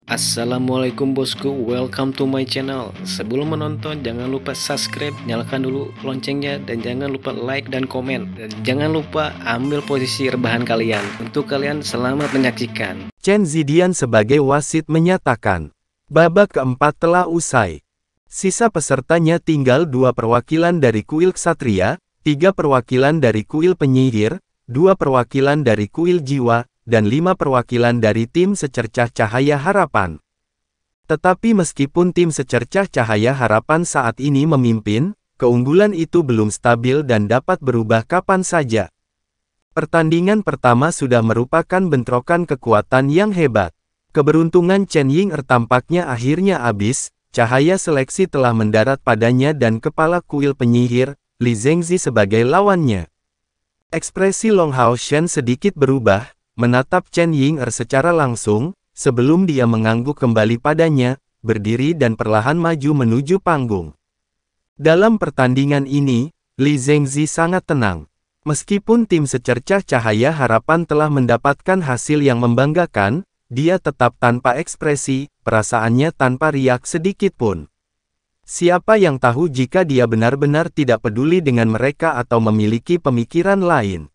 Assalamualaikum bosku, welcome to my channel. Sebelum menonton jangan lupa subscribe, nyalakan dulu loncengnya, dan jangan lupa like dan komen. Dan jangan lupa ambil posisi rebahan kalian. Untuk kalian selamat menyaksikan. Chen Zidian sebagai wasit menyatakan, babak keempat telah usai. Sisa pesertanya tinggal 2 perwakilan dari kuil ksatria, 3 perwakilan dari kuil penyihir, 2 perwakilan dari kuil jiwa, dan 5 perwakilan dari tim Secercah Cahaya Harapan. Tetapi meskipun tim Secercah Cahaya Harapan saat ini memimpin, keunggulan itu belum stabil dan dapat berubah kapan saja. Pertandingan pertama sudah merupakan bentrokan kekuatan yang hebat. Keberuntungan Chen Ying'er tampaknya akhirnya habis, cahaya seleksi telah mendarat padanya dan kepala kuil penyihir, Li Zhengzi sebagai lawannya. Ekspresi Long Hao Shen sedikit berubah, menatap Chen Ying'er secara langsung, sebelum dia mengangguk kembali padanya, berdiri dan perlahan maju menuju panggung. Dalam pertandingan ini, Li Zhengzi sangat tenang. Meskipun tim Secercah Cahaya Harapan telah mendapatkan hasil yang membanggakan, dia tetap tanpa ekspresi, perasaannya tanpa riak sedikit pun. Siapa yang tahu jika dia benar-benar tidak peduli dengan mereka atau memiliki pemikiran lain.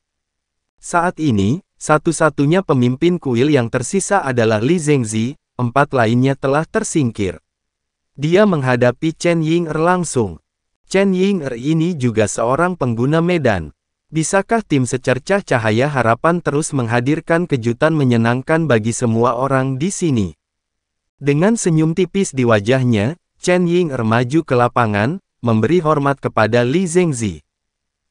Saat ini, satu-satunya pemimpin kuil yang tersisa adalah Li Zhengzi, 4 lainnya telah tersingkir. Dia menghadapi Chen Ying'er langsung. Chen Ying'er ini juga seorang pengguna medan. Bisakah tim Secercah Cahaya Harapan terus menghadirkan kejutan menyenangkan bagi semua orang di sini? Dengan senyum tipis di wajahnya, Chen Ying'er maju ke lapangan, memberi hormat kepada Li Zhengzi.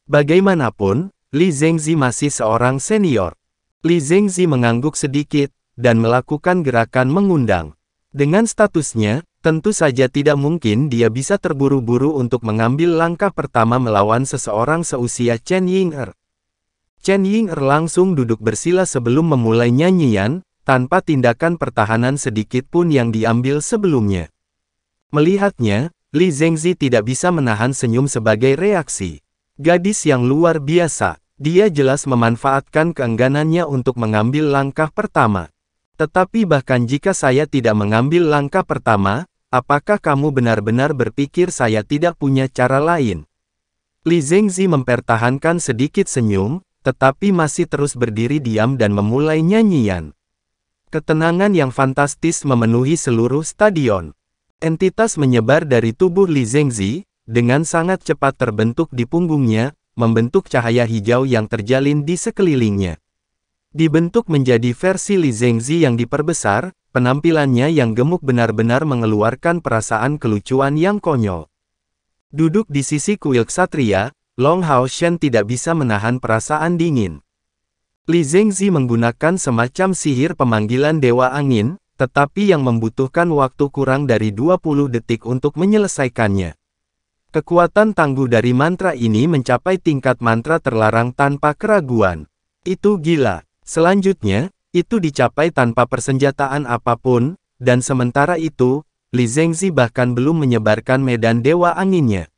Bagaimanapun, Li Zhengzi masih seorang senior. Li Zhengzi mengangguk sedikit, dan melakukan gerakan mengundang. Dengan statusnya, tentu saja tidak mungkin dia bisa terburu-buru untuk mengambil langkah pertama melawan seseorang seusia Chen Ying'er. Chen Ying'er langsung duduk bersila sebelum memulai nyanyian, tanpa tindakan pertahanan sedikit pun yang diambil sebelumnya. Melihatnya, Li Zhengzi tidak bisa menahan senyum sebagai reaksi. Gadis yang luar biasa. Dia jelas memanfaatkan keengganannya untuk mengambil langkah pertama. Tetapi bahkan jika saya tidak mengambil langkah pertama, apakah kamu benar-benar berpikir saya tidak punya cara lain? Li Zhengzi mempertahankan sedikit senyum, tetapi masih terus berdiri diam dan memulai nyanyian. Ketenangan yang fantastis memenuhi seluruh stadion. Entitas menyebar dari tubuh Li Zhengzi, dengan sangat cepat terbentuk di punggungnya, membentuk cahaya hijau yang terjalin di sekelilingnya. Dibentuk menjadi versi Li Zhengzi yang diperbesar, penampilannya yang gemuk benar-benar mengeluarkan perasaan kelucuan yang konyol. Duduk di sisi kuil ksatria, Long Hao Shen tidak bisa menahan perasaan dingin. Li Zhengzi menggunakan semacam sihir pemanggilan Dewa Angin, tetapi yang membutuhkan waktu kurang dari 20 detik untuk menyelesaikannya. Kekuatan tangguh dari mantra ini mencapai tingkat mantra terlarang tanpa keraguan. Itu gila. Selanjutnya, itu dicapai tanpa persenjataan apapun, dan sementara itu, Li Zhengzi bahkan belum menyebarkan medan Dewa Anginnya.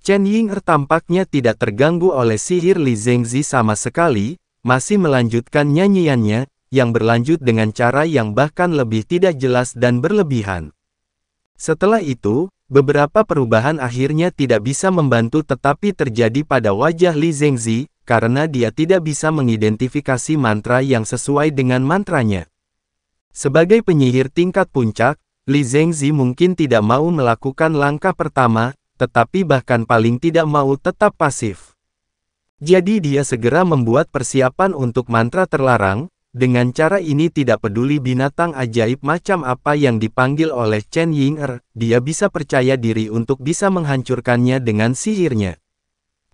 Chen Ying'er tampaknya tidak terganggu oleh sihir Li Zhengzi sama sekali, masih melanjutkan nyanyiannya, yang berlanjut dengan cara yang bahkan lebih tidak jelas dan berlebihan. Setelah itu, beberapa perubahan akhirnya tidak bisa membantu tetapi terjadi pada wajah Li Zhengzi, karena dia tidak bisa mengidentifikasi mantra yang sesuai dengan mantranya. Sebagai penyihir tingkat puncak, Li Zhengzi mungkin tidak mau melakukan langkah pertama, tetapi bahkan paling tidak mau tetap pasif. Jadi dia segera membuat persiapan untuk mantra terlarang. Dengan cara ini tidak peduli binatang ajaib macam apa yang dipanggil oleh Chen Ying'er, dia bisa percaya diri untuk bisa menghancurkannya dengan sihirnya.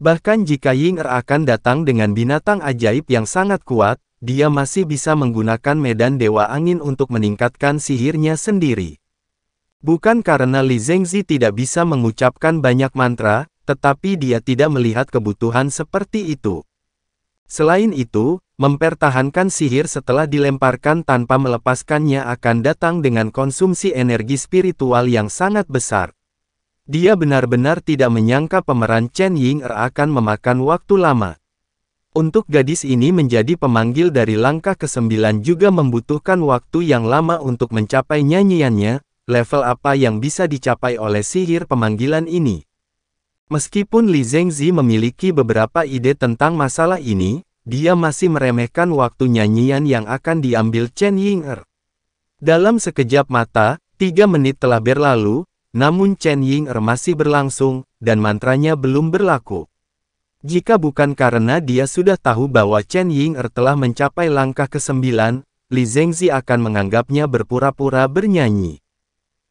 Bahkan jika Ying'er akan datang dengan binatang ajaib yang sangat kuat, dia masih bisa menggunakan medan Dewa Angin untuk meningkatkan sihirnya sendiri. Bukan karena Li Zhengzi tidak bisa mengucapkan banyak mantra, tetapi dia tidak melihat kebutuhan seperti itu. Selain itu, mempertahankan sihir setelah dilemparkan tanpa melepaskannya akan datang dengan konsumsi energi spiritual yang sangat besar. Dia benar-benar tidak menyangka pemeran Chen Ying'er akan memakan waktu lama. Untuk gadis ini menjadi pemanggil dari langkah ke-9 juga membutuhkan waktu yang lama untuk mencapai nyanyiannya. Level apa yang bisa dicapai oleh sihir pemanggilan ini? Meskipun Li Zengzi memiliki beberapa ide tentang masalah ini, dia masih meremehkan waktu nyanyian yang akan diambil Chen Ying'er. Dalam sekejap mata, 3 menit telah berlalu, namun Chen Ying'er masih berlangsung, dan mantranya belum berlaku. Jika bukan karena dia sudah tahu bahwa Chen Ying'er telah mencapai langkah ke-9, Li Zengzi akan menganggapnya berpura-pura bernyanyi.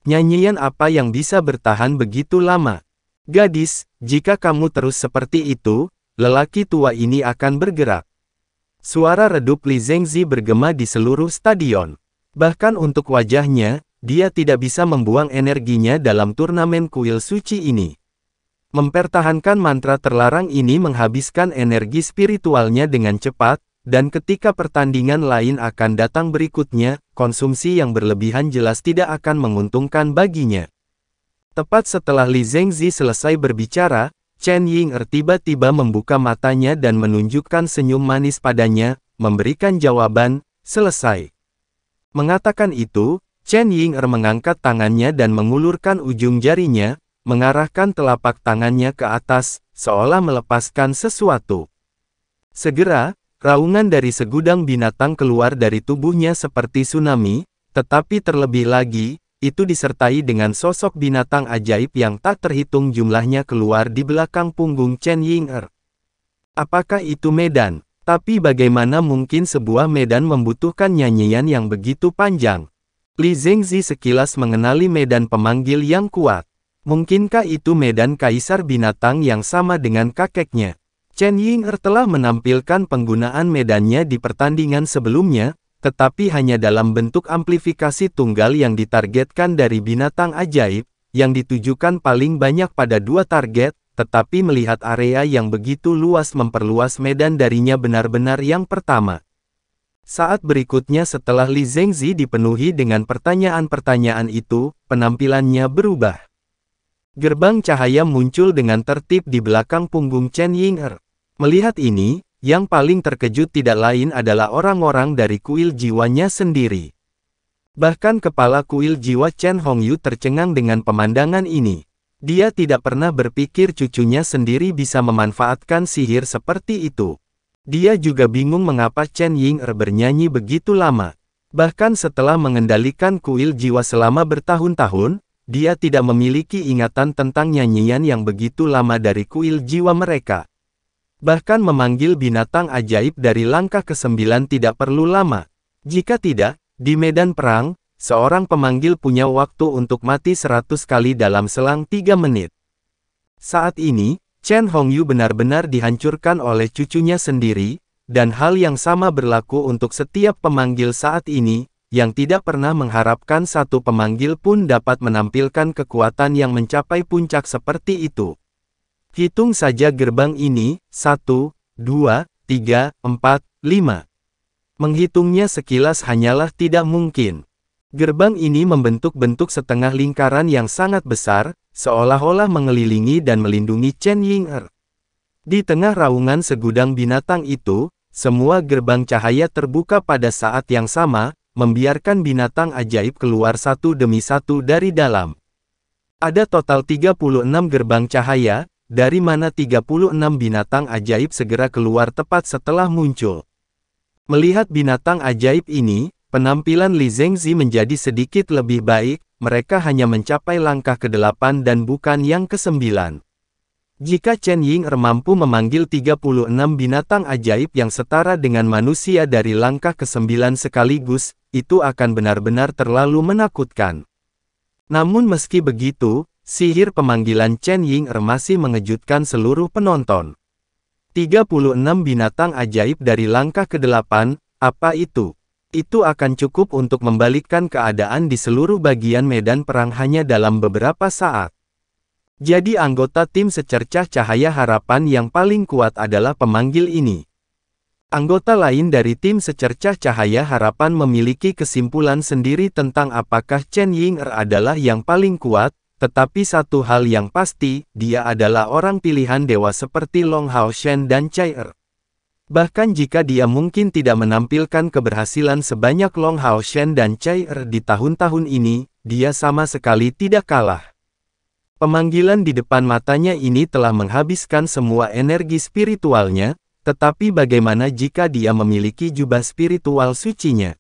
Nyanyian apa yang bisa bertahan begitu lama? Gadis, jika kamu terus seperti itu, lelaki tua ini akan bergerak. Suara redup Li Zengzi bergema di seluruh stadion. Bahkan untuk wajahnya, dia tidak bisa membuang energinya dalam turnamen kuil suci ini. Mempertahankan mantra terlarang ini menghabiskan energi spiritualnya dengan cepat, dan ketika pertandingan lain akan datang berikutnya, konsumsi yang berlebihan jelas tidak akan menguntungkan baginya. Tepat setelah Li Zengzi selesai berbicara, Chen Ying'er tiba-tiba membuka matanya dan menunjukkan senyum manis padanya, memberikan jawaban, selesai. Mengatakan itu, Chen Ying'er mengangkat tangannya dan mengulurkan ujung jarinya, mengarahkan telapak tangannya ke atas, seolah melepaskan sesuatu. Segera, raungan dari segudang binatang keluar dari tubuhnya seperti tsunami, tetapi terlebih lagi, itu disertai dengan sosok binatang ajaib yang tak terhitung jumlahnya keluar di belakang punggung Chen Ying'er. Apakah itu medan? Tapi bagaimana mungkin sebuah medan membutuhkan nyanyian yang begitu panjang? Li Zengzi sekilas mengenali medan pemanggil yang kuat. Mungkinkah itu medan kaisar binatang yang sama dengan kakeknya? Chen Ying'er telah menampilkan penggunaan medannya di pertandingan sebelumnya, tetapi hanya dalam bentuk amplifikasi tunggal yang ditargetkan dari binatang ajaib, yang ditujukan paling banyak pada 2 target, tetapi melihat area yang begitu luas memperluas medan darinya benar-benar yang pertama. Saat berikutnya setelah Li Zengzi dipenuhi dengan pertanyaan-pertanyaan itu, penampilannya berubah. Gerbang cahaya muncul dengan tertib di belakang punggung Chen Ying'er. Melihat ini, yang paling terkejut tidak lain adalah orang-orang dari kuil jiwanya sendiri. Bahkan kepala kuil jiwa Chen Hongyu tercengang dengan pemandangan ini. Dia tidak pernah berpikir cucunya sendiri bisa memanfaatkan sihir seperti itu. Dia juga bingung mengapa Chen Ying'er bernyanyi begitu lama. Bahkan setelah mengendalikan kuil jiwa selama bertahun-tahun, dia tidak memiliki ingatan tentang nyanyian yang begitu lama dari kuil jiwa mereka. Bahkan memanggil binatang ajaib dari langkah ke-9 tidak perlu lama. Jika tidak, di medan perang, seorang pemanggil punya waktu untuk mati 100 kali dalam selang 3 menit. Saat ini, Chen Hongyu benar-benar dihancurkan oleh cucunya sendiri, dan hal yang sama berlaku untuk setiap pemanggil saat ini, yang tidak pernah mengharapkan satu pemanggil pun dapat menampilkan kekuatan yang mencapai puncak seperti itu. Hitung saja gerbang ini, 1, 2, 3, 4, 5. Menghitungnya sekilas hanyalah tidak mungkin. Gerbang ini membentuk-bentuk setengah lingkaran yang sangat besar, seolah-olah mengelilingi dan melindungi Chen Ying'er. Di tengah raungan segudang binatang itu, semua gerbang cahaya terbuka pada saat yang sama, membiarkan binatang ajaib keluar satu demi satu dari dalam. Ada total 36 gerbang cahaya, dari mana 36 binatang ajaib segera keluar tepat setelah muncul. Melihat binatang ajaib ini, penampilan Li Zengzi menjadi sedikit lebih baik, mereka hanya mencapai langkah ke-8 dan bukan yang ke-9. Jika Chen Ying'er mampu memanggil 36 binatang ajaib yang setara dengan manusia dari langkah ke-9 sekaligus, itu akan benar-benar terlalu menakutkan. Namun meski begitu, sihir pemanggilan Chen Ying'er masih mengejutkan seluruh penonton. 36 binatang ajaib dari langkah ke-8, apa itu? Itu akan cukup untuk membalikkan keadaan di seluruh bagian medan perang hanya dalam beberapa saat. Jadi anggota tim secercah cahaya harapan yang paling kuat adalah pemanggil ini. Anggota lain dari tim secercah cahaya harapan memiliki kesimpulan sendiri tentang apakah Chen Ying'er adalah yang paling kuat, tetapi satu hal yang pasti, dia adalah orang pilihan dewa seperti Long Hao Shen dan Chai Er. Bahkan jika dia mungkin tidak menampilkan keberhasilan sebanyak Long Hao Shen dan Cai Er di tahun-tahun ini, dia sama sekali tidak kalah. Pemanggilan di depan matanya ini telah menghabiskan semua energi spiritualnya, tetapi bagaimana jika dia memiliki jubah spiritual sucinya?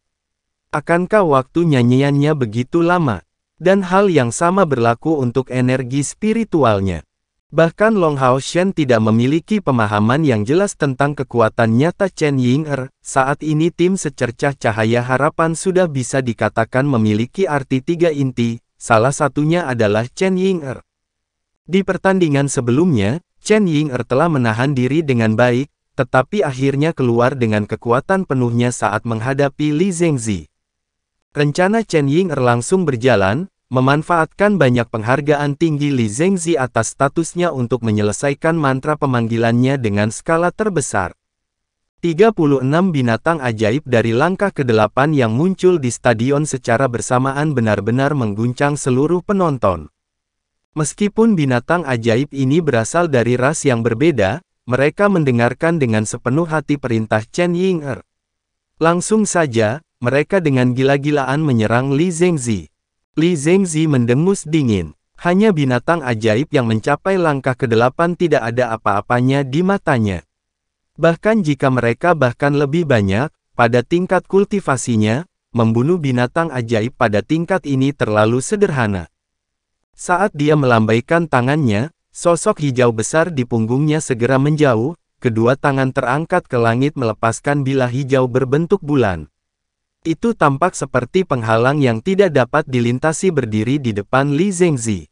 Akankah waktu nyanyiannya begitu lama? Dan hal yang sama berlaku untuk energi spiritualnya. Bahkan Long Hao Shen tidak memiliki pemahaman yang jelas tentang kekuatan nyata Chen Ying-er. Saat ini tim secercah cahaya harapan sudah bisa dikatakan memiliki arti tiga inti, salah satunya adalah Chen Ying-er. Di pertandingan sebelumnya, Chen Ying-er telah menahan diri dengan baik, tetapi akhirnya keluar dengan kekuatan penuhnya saat menghadapi Li Zhengzi. Rencana Chen Ying-er langsung berjalan, memanfaatkan banyak penghargaan tinggi Li Zhengzi atas statusnya untuk menyelesaikan mantra pemanggilannya dengan skala terbesar. 36 binatang ajaib dari langkah ke-8 yang muncul di stadion secara bersamaan benar-benar mengguncang seluruh penonton. Meskipun binatang ajaib ini berasal dari ras yang berbeda, mereka mendengarkan dengan sepenuh hati perintah Chen Ying-er. Langsung saja, mereka dengan gila-gilaan menyerang Li Zhengzi. Li Zhengzi mendengus dingin. Hanya binatang ajaib yang mencapai langkah ke-8 tidak ada apa-apanya di matanya. Bahkan jika mereka bahkan lebih banyak, pada tingkat kultivasinya, membunuh binatang ajaib pada tingkat ini terlalu sederhana. Saat dia melambaikan tangannya, sosok hijau besar di punggungnya segera menjauh, kedua tangan terangkat ke langit melepaskan bilah hijau berbentuk bulan. Itu tampak seperti penghalang yang tidak dapat dilintasi berdiri di depan Li Zhengzi.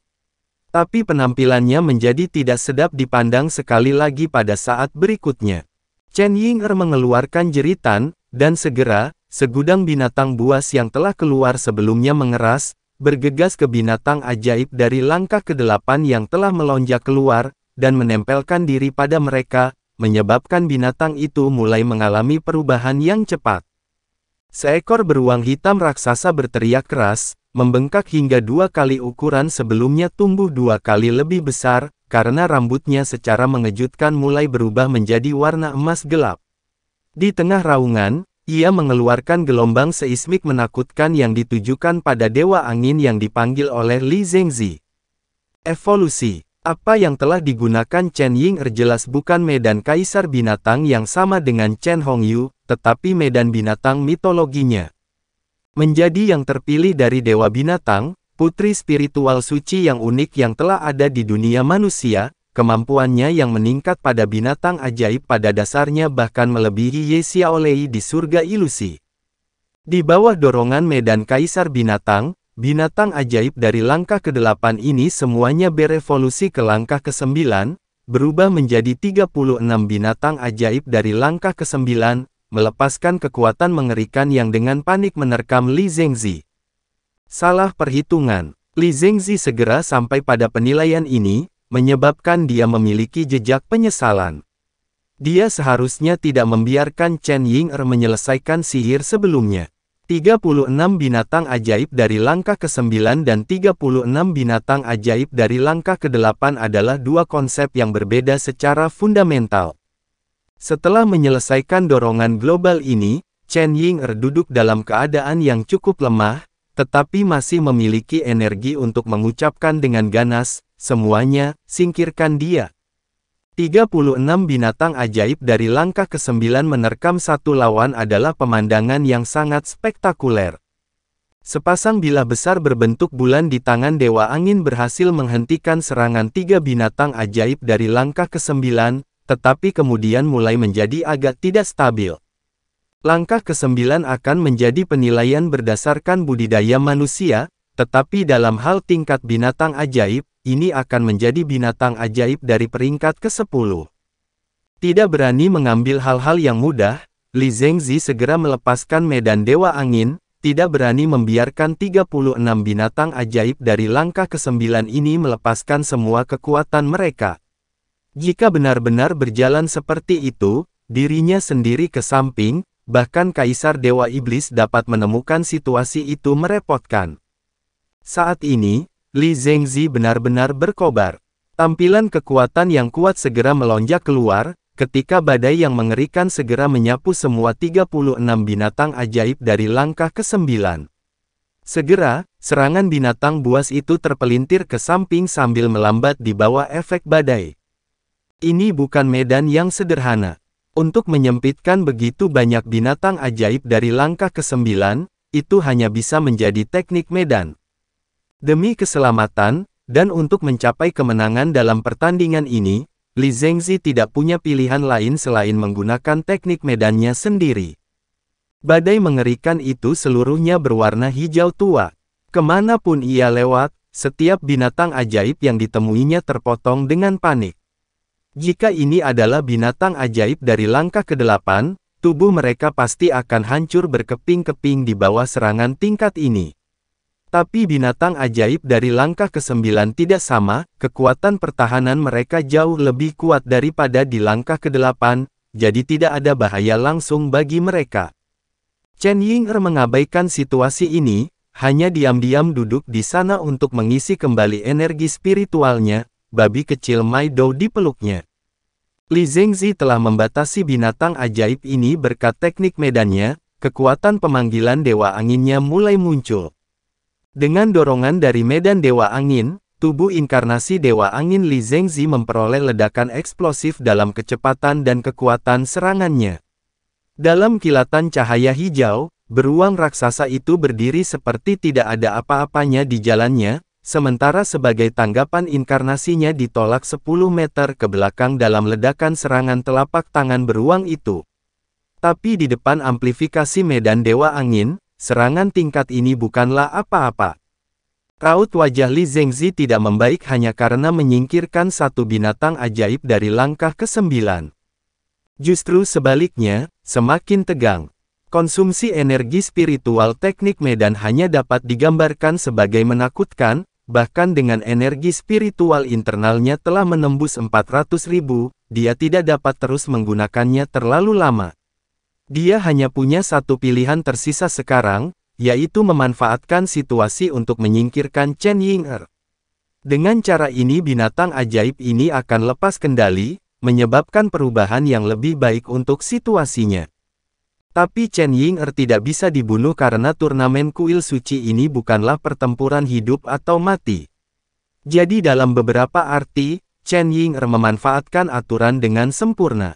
Tapi penampilannya menjadi tidak sedap dipandang sekali lagi pada saat berikutnya. Chen Ying-er mengeluarkan jeritan, dan segera, segudang binatang buas yang telah keluar sebelumnya mengeras, bergegas ke binatang ajaib dari langkah ke-8 yang telah melonjak keluar, dan menempelkan diri pada mereka, menyebabkan binatang itu mulai mengalami perubahan yang cepat. Seekor beruang hitam raksasa berteriak keras, membengkak hingga 2 kali ukuran sebelumnya tumbuh 2 kali lebih besar, karena rambutnya secara mengejutkan mulai berubah menjadi warna emas gelap. Di tengah raungan, ia mengeluarkan gelombang seismik menakutkan yang ditujukan pada Dewa Angin yang dipanggil oleh Li Zhengzi. Evolusi. Apa yang telah digunakan Chen Ying-er jelas bukan medan kaisar binatang yang sama dengan Chen Hongyu, tetapi medan binatang mitologinya. Menjadi yang terpilih dari dewa binatang, putri spiritual suci yang unik yang telah ada di dunia manusia, kemampuannya yang meningkat pada binatang ajaib pada dasarnya bahkan melebihi Ye Xiaolei di surga ilusi. Di bawah dorongan medan kaisar binatang, binatang ajaib dari langkah ke-8 ini semuanya berevolusi ke langkah ke-9, berubah menjadi 36 binatang ajaib dari langkah ke-9, melepaskan kekuatan mengerikan yang dengan panik menerkam Li Zhengzi. Salah perhitungan. Li Zhengzi segera sampai pada penilaian ini, menyebabkan dia memiliki jejak penyesalan. Dia seharusnya tidak membiarkan Chen Ying-er menyelesaikan sihir sebelumnya. 36 binatang ajaib dari langkah ke-9 dan 36 binatang ajaib dari langkah ke-8 adalah dua konsep yang berbeda secara fundamental. Setelah menyelesaikan dorongan global ini, Chen Ying-er duduk dalam keadaan yang cukup lemah, tetapi masih memiliki energi untuk mengucapkan dengan ganas, semuanya, singkirkan dia. 36 binatang ajaib dari langkah ke-9 menerkam satu lawan adalah pemandangan yang sangat spektakuler. Sepasang bilah besar berbentuk bulan di tangan Dewa Angin berhasil menghentikan serangan 3 binatang ajaib dari langkah ke-9, tetapi kemudian mulai menjadi agak tidak stabil. Langkah ke-9 akan menjadi penilaian berdasarkan budidaya manusia, tetapi dalam hal tingkat binatang ajaib, ini akan menjadi binatang ajaib dari peringkat ke-10. Tidak berani mengambil hal-hal yang mudah, Li Zhengzi segera melepaskan medan Dewa Angin, tidak berani membiarkan 36 binatang ajaib dari langkah ke-9 ini melepaskan semua kekuatan mereka. Jika benar-benar berjalan seperti itu, dirinya sendiri ke samping, bahkan Kaisar Dewa Iblis dapat menemukan situasi itu merepotkan. Saat ini, Li Zhengzi benar-benar berkobar. Tampilan kekuatan yang kuat segera melonjak keluar, ketika badai yang mengerikan segera menyapu semua 36 binatang ajaib dari langkah ke-9. Segera, serangan binatang buas itu terpelintir ke samping sambil melambat di bawah efek badai. Ini bukan medan yang sederhana. Untuk menyempitkan begitu banyak binatang ajaib dari langkah ke-9, itu hanya bisa menjadi teknik medan. Demi keselamatan, dan untuk mencapai kemenangan dalam pertandingan ini, Li Zhengzi tidak punya pilihan lain selain menggunakan teknik medannya sendiri. Badai mengerikan itu seluruhnya berwarna hijau tua. Kemanapun ia lewat, setiap binatang ajaib yang ditemuinya terpotong dengan panik. Jika ini adalah binatang ajaib dari langkah ke-8, tubuh mereka pasti akan hancur berkeping-keping di bawah serangan tingkat ini. Tapi binatang ajaib dari langkah ke-9 tidak sama, kekuatan pertahanan mereka jauh lebih kuat daripada di langkah ke-8, jadi tidak ada bahaya langsung bagi mereka. Chen Ying'er mengabaikan situasi ini, hanya diam-diam duduk di sana untuk mengisi kembali energi spiritualnya, babi kecil Mai Dou di peluknya. Li Zhengzi telah membatasi binatang ajaib ini berkat teknik medannya, kekuatan pemanggilan Dewa Anginnya mulai muncul. Dengan dorongan dari medan Dewa Angin, tubuh inkarnasi Dewa Angin Li Zhengzi memperoleh ledakan eksplosif dalam kecepatan dan kekuatan serangannya. Dalam kilatan cahaya hijau, beruang raksasa itu berdiri seperti tidak ada apa-apanya di jalannya, sementara sebagai tanggapan inkarnasinya ditolak 10 meter ke belakang dalam ledakan serangan telapak tangan beruang itu. Tapi di depan amplifikasi medan Dewa Angin, serangan tingkat ini bukanlah apa-apa. Raut wajah Li Zhengzi tidak membaik hanya karena menyingkirkan satu binatang ajaib dari langkah ke-9. Justru sebaliknya, semakin tegang. Konsumsi energi spiritual teknik medan hanya dapat digambarkan sebagai menakutkan, bahkan dengan energi spiritual internalnya telah menembus 400.000, dia tidak dapat terus menggunakannya terlalu lama. Dia hanya punya satu pilihan tersisa sekarang, yaitu memanfaatkan situasi untuk menyingkirkan Chen Ying'er. Dengan cara ini binatang ajaib ini akan lepas kendali, menyebabkan perubahan yang lebih baik untuk situasinya. Tapi Chen Ying'er tidak bisa dibunuh karena turnamen kuil suci ini bukanlah pertempuran hidup atau mati. Jadi dalam beberapa arti, Chen Ying'er memanfaatkan aturan dengan sempurna.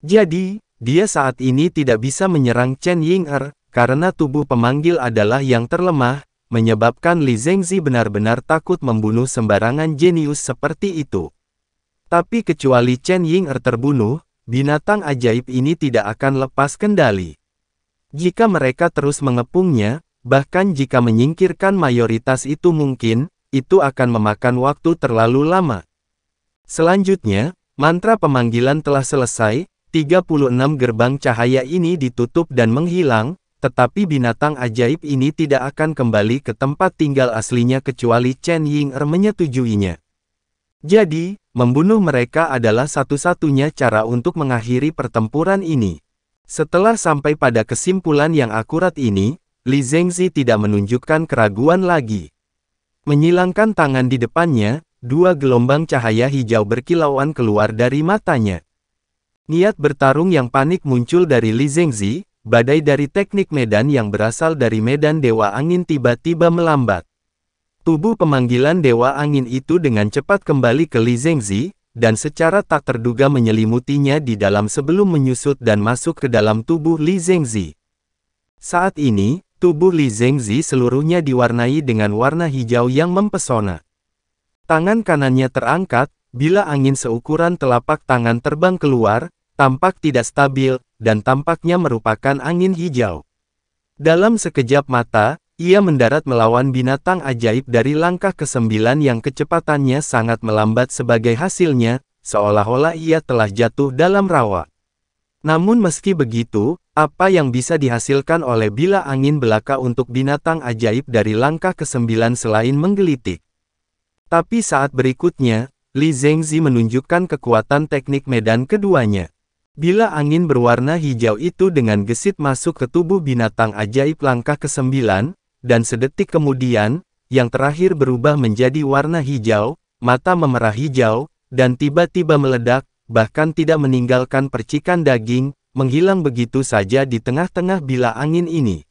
Jadi, dia saat ini tidak bisa menyerang Chen Ying'er, karena tubuh pemanggil adalah yang terlemah, menyebabkan Li Zhengzi benar-benar takut membunuh sembarangan jenius seperti itu. Tapi kecuali Chen Ying'er terbunuh, binatang ajaib ini tidak akan lepas kendali. Jika mereka terus mengepungnya, bahkan jika menyingkirkan mayoritas itu mungkin, itu akan memakan waktu terlalu lama. Selanjutnya, mantra pemanggilan telah selesai. 36 gerbang cahaya ini ditutup dan menghilang, tetapi binatang ajaib ini tidak akan kembali ke tempat tinggal aslinya kecuali Chen Ying'er menyetujuinya. Jadi, membunuh mereka adalah satu-satunya cara untuk mengakhiri pertempuran ini. Setelah sampai pada kesimpulan yang akurat ini, Li Zhengzi tidak menunjukkan keraguan lagi. Menyilangkan tangan di depannya, dua gelombang cahaya hijau berkilauan keluar dari matanya. Niat bertarung yang panik muncul dari Li Zhengzi, badai dari teknik medan yang berasal dari medan Dewa Angin tiba-tiba melambat. Tubuh pemanggilan Dewa Angin itu dengan cepat kembali ke Li Zhengzi, dan secara tak terduga menyelimutinya di dalam sebelum menyusut dan masuk ke dalam tubuh Li Zhengzi. Saat ini, tubuh Li Zhengzi seluruhnya diwarnai dengan warna hijau yang mempesona. Tangan kanannya terangkat, bila angin seukuran telapak tangan terbang keluar, tampak tidak stabil, dan tampaknya merupakan angin hijau. Dalam sekejap mata, ia mendarat melawan binatang ajaib dari langkah ke-9 yang kecepatannya sangat melambat sebagai hasilnya, seolah-olah ia telah jatuh dalam rawa. Namun meski begitu, apa yang bisa dihasilkan oleh bila angin belaka untuk binatang ajaib dari langkah ke-9 selain menggelitik? Tapi saat berikutnya, Li Zhengzi menunjukkan kekuatan teknik medan keduanya. Bila angin berwarna hijau itu dengan gesit masuk ke tubuh binatang ajaib langkah ke-9, dan sedetik kemudian, yang terakhir berubah menjadi warna hijau, mata memerah hijau, dan tiba-tiba meledak, bahkan tidak meninggalkan percikan daging, menghilang begitu saja di tengah-tengah bila angin ini.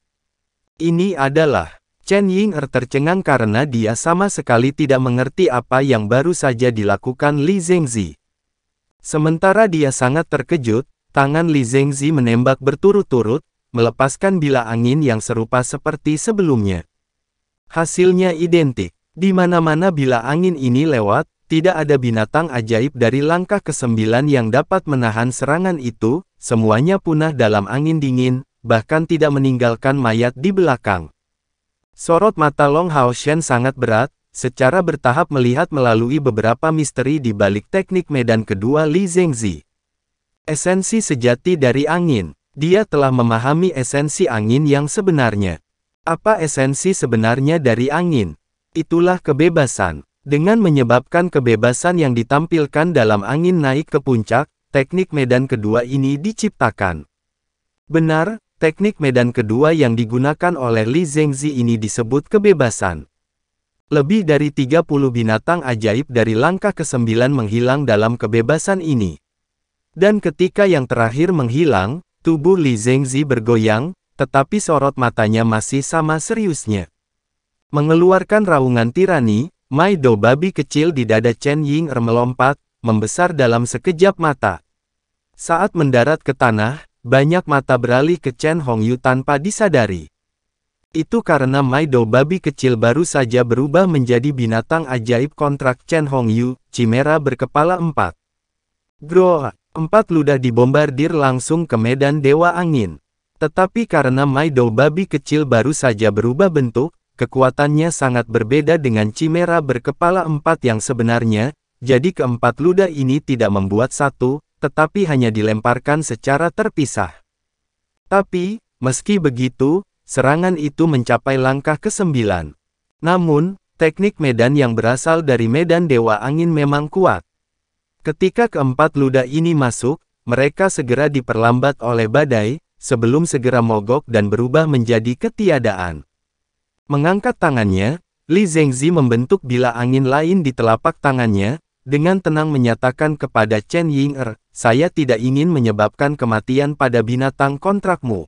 Ini adalah... Chen Ying'er tercengang karena dia sama sekali tidak mengerti apa yang baru saja dilakukan Li Zengzi. Sementara dia sangat terkejut, tangan Li Zengzi menembak berturut-turut, melepaskan bila angin yang serupa seperti sebelumnya. Hasilnya identik. Di mana-mana bila angin ini lewat, tidak ada binatang ajaib dari langkah ke-9 yang dapat menahan serangan itu, semuanya punah dalam angin dingin, bahkan tidak meninggalkan mayat di belakang. Sorot mata Long Haoshen sangat berat, secara bertahap melihat melalui beberapa misteri di balik teknik medan kedua Li Zengzi. Esensi sejati dari angin. Dia telah memahami esensi angin yang sebenarnya. Apa esensi sebenarnya dari angin? Itulah kebebasan. Dengan menyebabkan kebebasan yang ditampilkan dalam angin naik ke puncak, teknik medan kedua ini diciptakan. Benar, teknik medan kedua yang digunakan oleh Li Zengzi ini disebut kebebasan. Lebih dari 30 binatang ajaib dari langkah ke-9 menghilang dalam kebebasan ini. Dan ketika yang terakhir menghilang, tubuh Li Zengzi bergoyang, tetapi sorot matanya masih sama seriusnya. Mengeluarkan raungan tirani, Mai Do babi kecil di dada Chen Ying'er melompat, membesar dalam sekejap mata. Saat mendarat ke tanah, banyak mata beralih ke Chen Hongyu tanpa disadari. Itu karena Mai Do babi kecil baru saja berubah menjadi binatang ajaib kontrak Chen Hongyu, Chimera berkepala 4. Groa, 4 ludah dibombardir langsung ke medan Dewa Angin. Tetapi karena Mai Do babi kecil baru saja berubah bentuk, kekuatannya sangat berbeda dengan Chimera berkepala 4 yang sebenarnya, jadi keempat ludah ini tidak membuat satu, tetapi hanya dilemparkan secara terpisah. Tapi, meski begitu, serangan itu mencapai langkah ke-9. Namun, teknik medan yang berasal dari medan Dewa Angin memang kuat. Ketika keempat ludah ini masuk, mereka segera diperlambat oleh badai, sebelum segera mogok dan berubah menjadi ketiadaan. Mengangkat tangannya, Li Zengzi membentuk bila angin lain di telapak tangannya, dengan tenang menyatakan kepada Chen Ying'er, saya tidak ingin menyebabkan kematian pada binatang kontrakmu.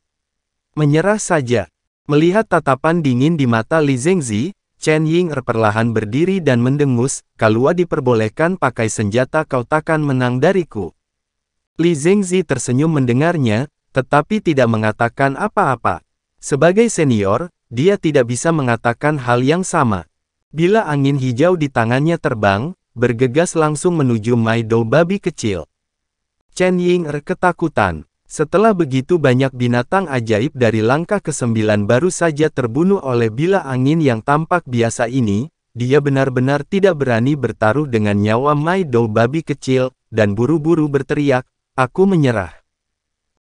Menyerah saja. Melihat tatapan dingin di mata Li Zengzi, Chen Ying'er perlahan berdiri dan mendengus, kalau diperbolehkan pakai senjata kau takkan menang dariku. Li Zengzi tersenyum mendengarnya, tetapi tidak mengatakan apa-apa. Sebagai senior, dia tidak bisa mengatakan hal yang sama. Bila angin hijau di tangannya terbang, bergegas langsung menuju Mai Do babi kecil. Chen Ying'er ketakutan. Setelah begitu banyak binatang ajaib dari langkah ke-9 baru saja terbunuh oleh bila angin yang tampak biasa ini, dia benar-benar tidak berani bertaruh dengan nyawa Mai Do babi kecil, dan buru-buru berteriak, aku menyerah.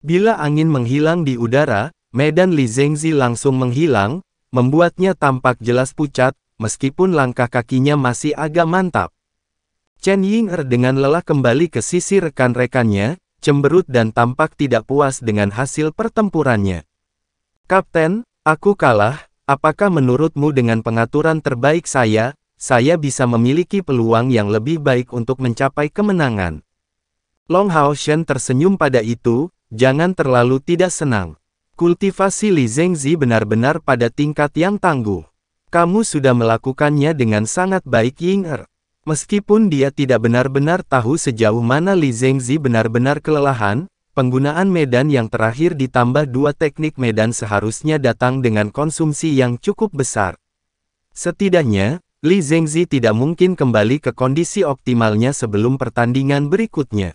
Bila angin menghilang di udara, medan Li Zengzi langsung menghilang, membuatnya tampak jelas pucat, meskipun langkah kakinya masih agak mantap. Chen Ying'er dengan lelah kembali ke sisi rekan-rekannya, cemberut dan tampak tidak puas dengan hasil pertempurannya. Kapten, aku kalah, apakah menurutmu dengan pengaturan terbaik saya bisa memiliki peluang yang lebih baik untuk mencapai kemenangan? Long Haoshen tersenyum pada itu, jangan terlalu tidak senang. Kultivasi Li Zengzi benar-benar pada tingkat yang tangguh. Kamu sudah melakukannya dengan sangat baik Ying'er. Meskipun dia tidak benar-benar tahu sejauh mana Li Zengzi benar-benar kelelahan, penggunaan medan yang terakhir ditambah 2 teknik medan seharusnya datang dengan konsumsi yang cukup besar. Setidaknya, Li Zengzi tidak mungkin kembali ke kondisi optimalnya sebelum pertandingan berikutnya.